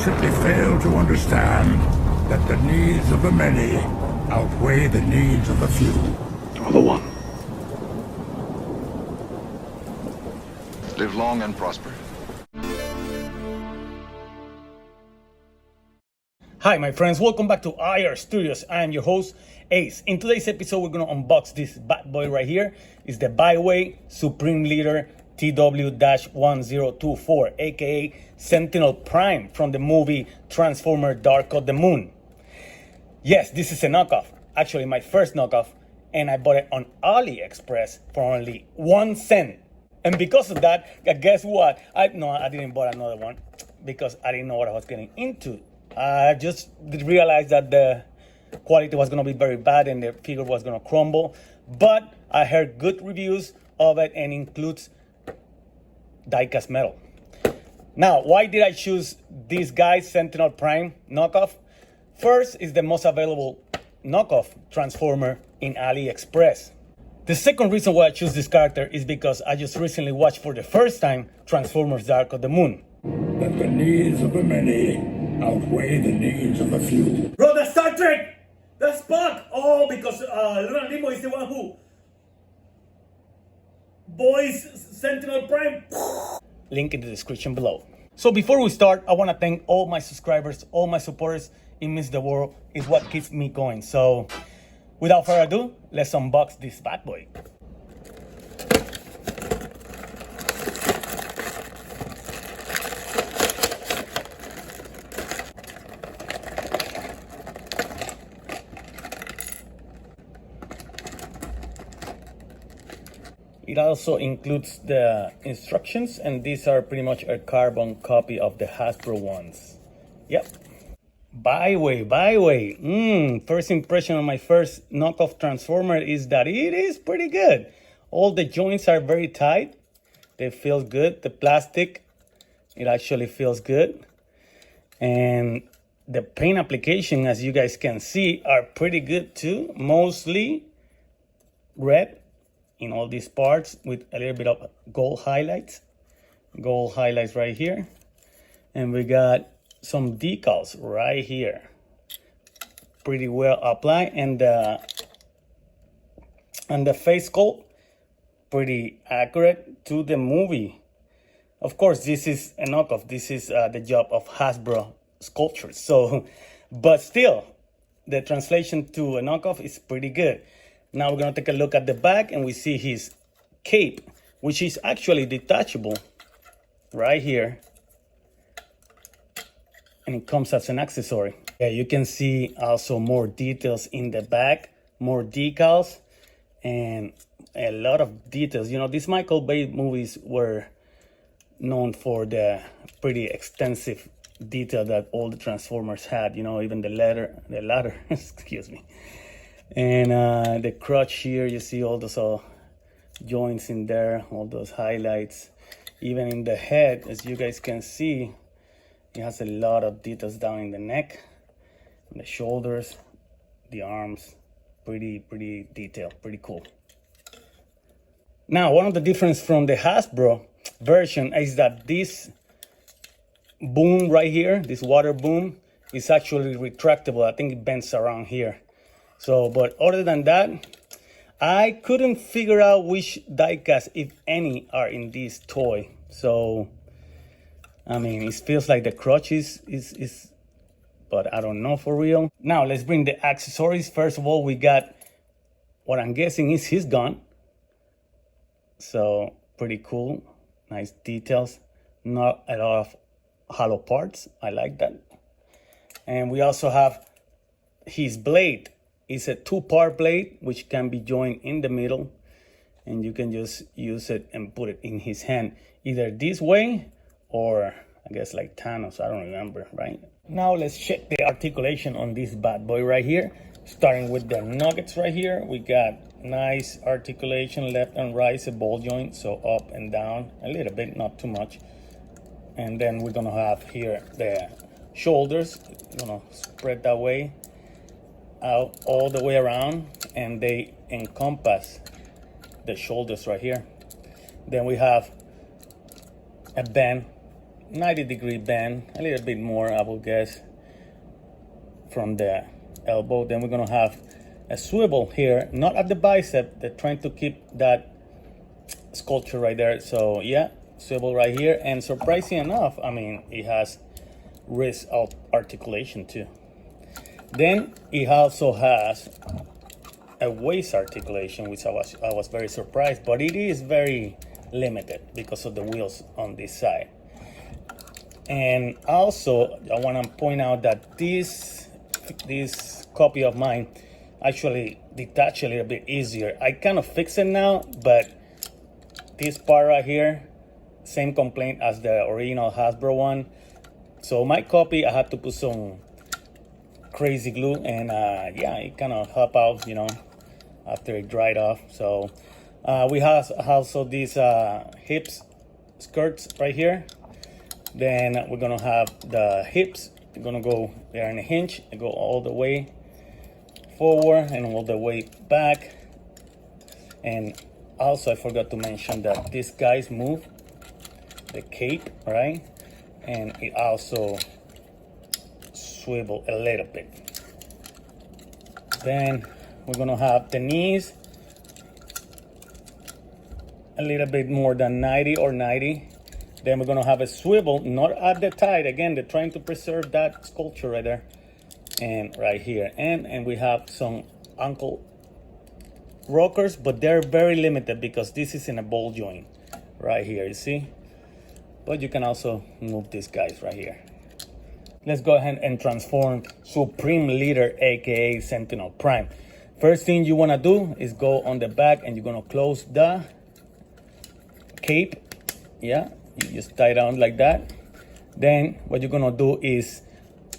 simply fail to understand that the needs of the many outweigh the needs of the few. Or the one. Live long and prosper. Hi my friends, welcome back to IR Studios. I am your host, Ace. In today's episode, we're gonna unbox this bad boy right here. It's the Baiwei Supreme Leader TW-1024, aka Sentinel Prime from the movie Transformer Dark of the Moon. Yes, this is a knockoff. Actually, my first knockoff, and I bought it on AliExpress for only 1 cent. And because of that, guess what? I didn't buy another one because I didn't know what I was getting into. I just realized that the quality was going to be very bad and the figure was going to crumble. But I heard good reviews of it and includes die-cast metal. Now, why did I choose this guy's Sentinel Prime knockoff? First, is the most available knockoff Transformer in AliExpress. The second reason why I choose this character is because I just recently watched for the first time Transformers Dark of the Moon. That the needs of the many outweigh the needs of the few. Bro, that's Star Trek! That's Spock! Oh, because Leonard Nimoy is the one who boys Sentinel Prime. Link in the description below. So before we start, I want to thank all my subscribers, all my supporters. It means the world. Is what keeps me going. So without further ado, let's unbox this bad boy. It also includes the instructions, and these are pretty much a carbon copy of the Hasbro ones. Yep. Baiwei. First impression of my first knockoff Transformer is that it is pretty good. All the joints are very tight. They feel good. The plastic, it actually feels good. And the paint application, as you guys can see, are pretty good too. Mostly red in all these parts with a little bit of gold highlights. Gold highlights right here. And we got some decals right here. Pretty well applied. And the face sculpt, pretty accurate to the movie. Of course, this is a knockoff. This is the job of Hasbro sculptures. So, but still, the translation to a knockoff is pretty good. Now we're going to take a look at the back and we see his cape, which is actually detachable right here. And it comes as an accessory. Yeah, you can see also more details in the back, more decals, and a lot of details. You know, these Michael Bay movies were known for the pretty extensive detail that all the Transformers had, you know, even the ladder, excuse me. And the crotch here, you see all those joints in there, all those highlights. Even in the head, as you guys can see, it has a lot of details down in the neck, the shoulders, the arms. Pretty detailed, pretty cool. Now, one of the differences from the Hasbro version is that this boom right here, this water boom, is actually retractable. I think it bends around here. So, but other than that, I couldn't figure out which diecast, if any, are in this toy. So, I mean, it feels like the crotch is, but I don't know for real. Now, let's bring the accessories. First of all, we got what I'm guessing is his gun. So, pretty cool. Nice details. Not a lot of hollow parts. I like that. And we also have his blade. It's a two-part blade, which can be joined in the middle. And you can just use it and put it in his hand. Either this way or I guess like Thanos, I don't remember, right? Now let's check the articulation on this bad boy right here. Starting with the nuggets right here. We got nice articulation left and right. It's a ball joint, so up and down a little bit, not too much. And then we're gonna have here the shoulders. Gonna spread that way out all the way around, and they encompass the shoulders right here. Then we have a bend 90-degree bend, a little bit more, I would guess, from the elbow. Then we're gonna have a swivel here, not at the bicep. They're trying to keep that sculpture right there. So yeah, swivel right here. And surprising enough, I mean, it has wrist articulation too. Then it also has a waist articulation, which I was very surprised, but it is very limited because of the wheels on this side. And also I want to point out that this copy of mine actually detach a little bit easier. I kind of fix it now, but this part right here, same complaint as the original Hasbro one. So my copy, I had to put some crazy glue, and yeah, it kind of helped out, you know, after it dried off. So we have also these hips skirts right here. Then we're gonna have the hips, they're gonna go there in a hinge and go all the way forward and all the way back. And also I forgot to mention that these guys move the cape, right? And it also swivel a little bit. Then we're gonna have the knees a little bit more than 90 or 90. Then we're gonna have a swivel, not at the tide. Again, they're trying to preserve that sculpture right there and right here. And we have some ankle rockers, but they're very limited because this is in a ball joint right here, you see? But you can also move these guys right here. Let's go ahead and transform Supreme Leader, aka Sentinel Prime. First thing you wanna do is go on the back and you're gonna close the cape. Yeah, you just tie down like that. Then what you're gonna do is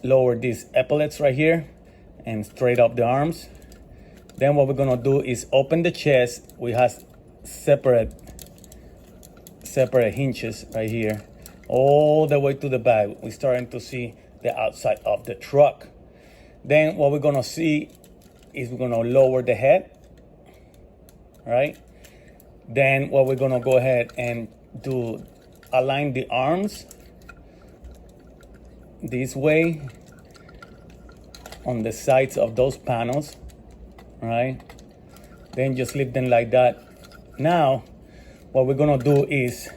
lower these epaulets right here and straight up the arms. Then what we're gonna do is open the chest. We have separate hinges right here, all the way to the back. We're starting to see the outside of the truck. Then what we're gonna see is we're gonna lower the head, right? Then what we're gonna go ahead and do, align the arms this way on the sides of those panels, right? Then just leave them like that. Now what we're gonna do is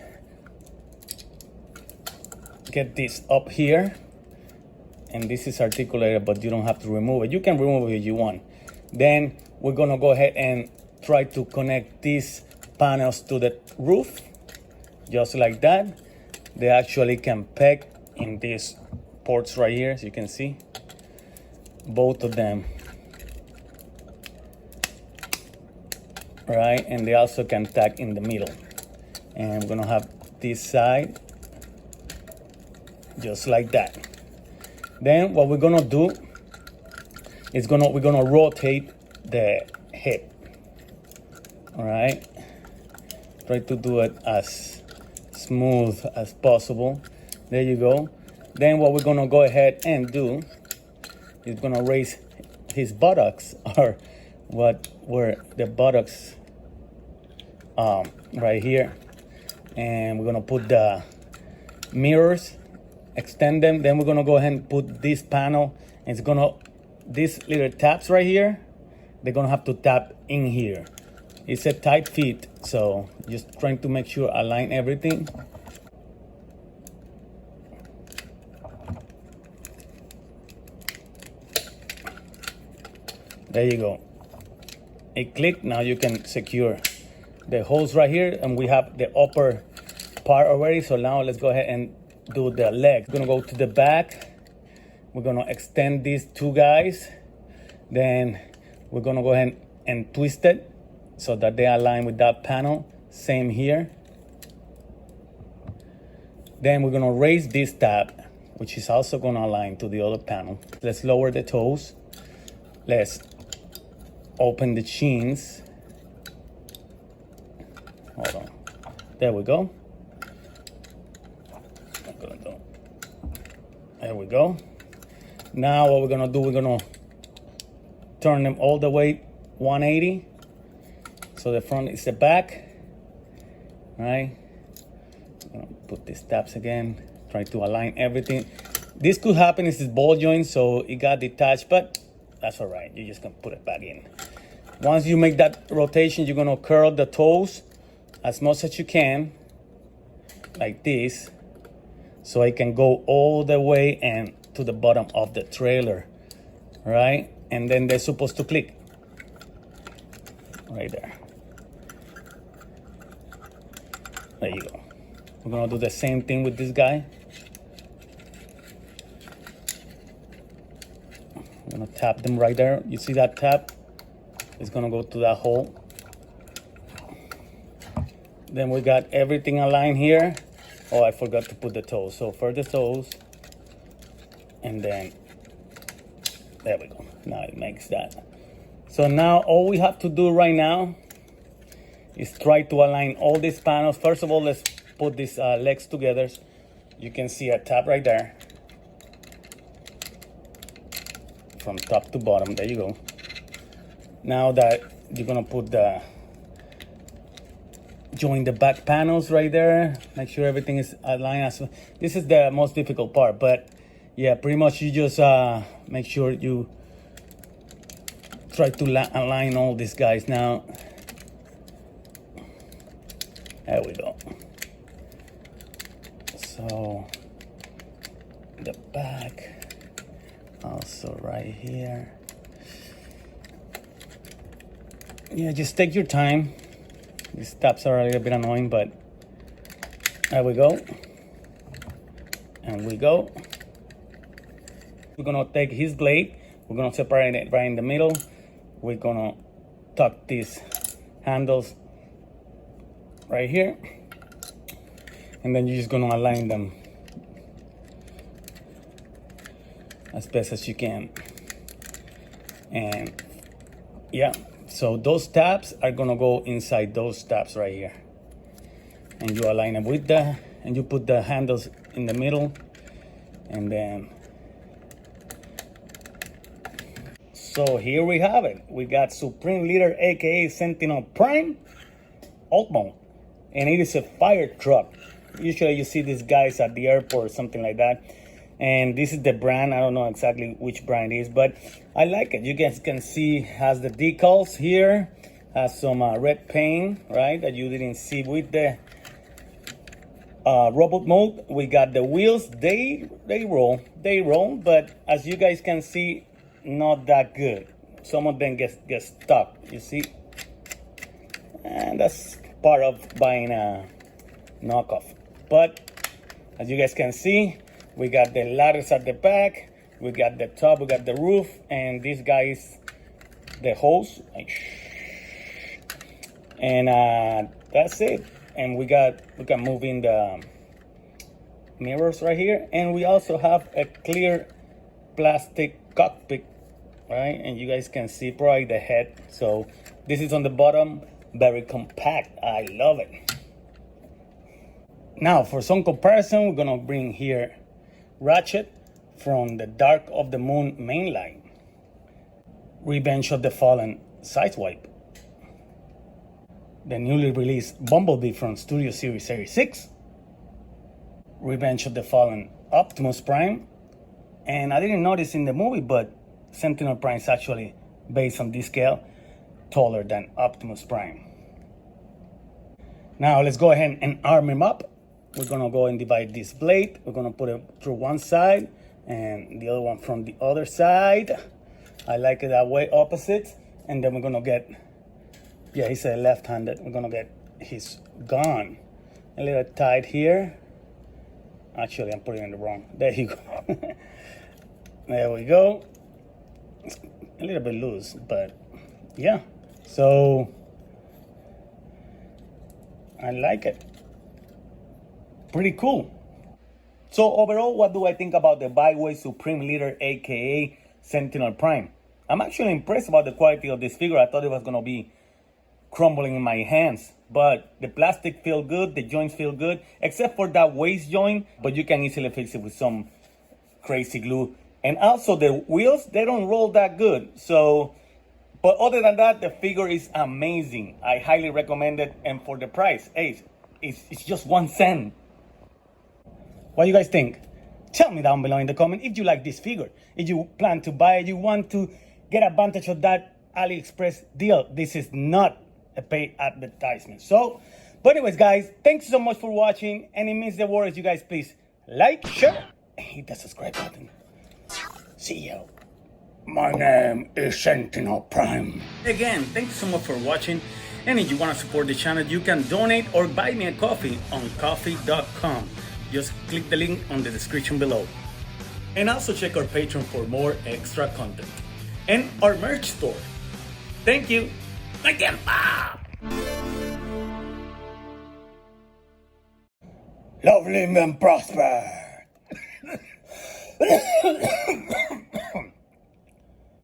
get this up here, and this is articulated, but you don't have to remove it. You can remove it if you want. Then we're gonna go ahead and try to connect these panels to the roof, just like that. They actually can peg in these ports right here, as you can see, both of them, right? And they also can tag in the middle. And we're gonna have this side just like that. Then what we're gonna do is we're gonna rotate the hip. All right, try to do it as smooth as possible. There you go. Then what we're gonna go ahead and do is gonna raise his buttocks, or what were the buttocks right here. And we're gonna put the mirrors, extend them. Then we're gonna go ahead and put this panel, and it's gonna, these little taps right here, they're gonna have to tap in here. It's a tight fit, so just trying to make sure align everything. There you go. It clicked. Now you can secure the holes right here, and we have the upper part already. So now let's go ahead and do the leg. We're gonna go to the back. We're gonna extend these two guys. Then we're gonna go ahead and twist it so that they align with that panel. Same here. Then we're gonna raise this tab, which is also gonna align to the other panel. Let's lower the toes. Let's open the chins. Hold on. There we go. There we go. Now what we're gonna do, we're gonna turn them all the way 180. So the front is the back, right? I'm gonna put these tabs again, Try to align everything. This could happen, it's this ball joint, so it got detached, but that's all right. You're just gonna put it back in. Once you make that rotation, you're gonna curl the toes as much as you can, like this, so it can go all the way and to the bottom of the trailer, right? And then they're supposed to click right there. There you go. We're gonna do the same thing with this guy. I'm gonna tap them right there. You see that tap? It's gonna go to that hole. Then we got everything aligned here. Oh, I forgot to put the toes. So for the toes, and then there we go. Now it makes that. So now all we have to do right now is try to align all these panels. First of all, let's put these legs together. You can see a tab right there. From top to bottom, there you go. Now that you're gonna put join the back panels right there. Make sure everything is aligned. This is the most difficult part, but yeah, pretty much you just make sure you try to align all these guys now. There we go. So the back. Also right here. Yeah, just take your time. These taps are a little bit annoying, but there we go. And we go. We're gonna take his blade. We're gonna separate it right in the middle. We're gonna tuck these handles right here. And then you're just gonna align them as best as you can. And yeah, so those tabs are gonna go inside those tabs right here. And you align them with and you put the handles in the middle. And then, so here we have it. We got Supreme Leader, AKA Sentinel Prime, alt mode. And it is a fire truck. Usually you see these guys at the airport or something like that. And this is the brand. I don't know exactly which brand it is, but I like it. You guys can see has the decals here, has some red paint, right, that you didn't see with the robot mode. We got the wheels. They roll, but as you guys can see, not that good. Some of them get stuck. You see, and that's part of buying a knockoff. But as you guys can see, we got the ladders at the back, we got the top, we got the roof, and this guy is the hose. And that's it. And we can move in the mirrors right here, and we also have a clear plastic cockpit, right? And you guys can see probably the head. So this is on the bottom, very compact. I love it. Now for some comparison, we're gonna bring here Ratchet from the Dark of the Moon mainline, Revenge of the Fallen Sideswipe, the newly released Bumblebee from Studio Series 6, Revenge of the Fallen Optimus Prime, and I didn't notice in the movie, but Sentinel Prime is actually, based on this scale, taller than Optimus Prime. Now let's go ahead and arm him up. We're gonna go and divide this blade. We're gonna put it through one side and the other one from the other side. I like it that way, opposite. And then we're gonna get, yeah, he's a left-handed. We're gonna get his gun a little tight here. Actually, I'm putting it in the wrong. There you go. There we go. It's a little bit loose, but yeah. So I like it. Pretty cool. So overall, what do I think about the Baiwei Supreme Leader, aka Sentinel Prime? I'm actually impressed about the quality of this figure. I thought it was gonna be crumbling in my hands, but the plastic feel good, the joints feel good, except for that waist joint, but you can easily fix it with some crazy glue. And also the wheels, they don't roll that good. So, but other than that, the figure is amazing. I highly recommend it. And for the price, hey, it's just 1 cent. What do you guys think? Tell me down below in the comment if you like this figure. If you plan to buy it, you want to get advantage of that AliExpress deal. This is not a paid advertisement. So, but anyways, guys, thanks so much for watching. And it means the world if you guys please like, share, and hit the subscribe button. See you. My name is Sentinel Prime. Again, thank you so much for watching. And if you want to support the channel, you can donate or buy me a coffee on coffee.com. Just click the link on the description below. And also check our Patreon for more extra content. And our merch store. Thank you. Again, Love, live, and prosper.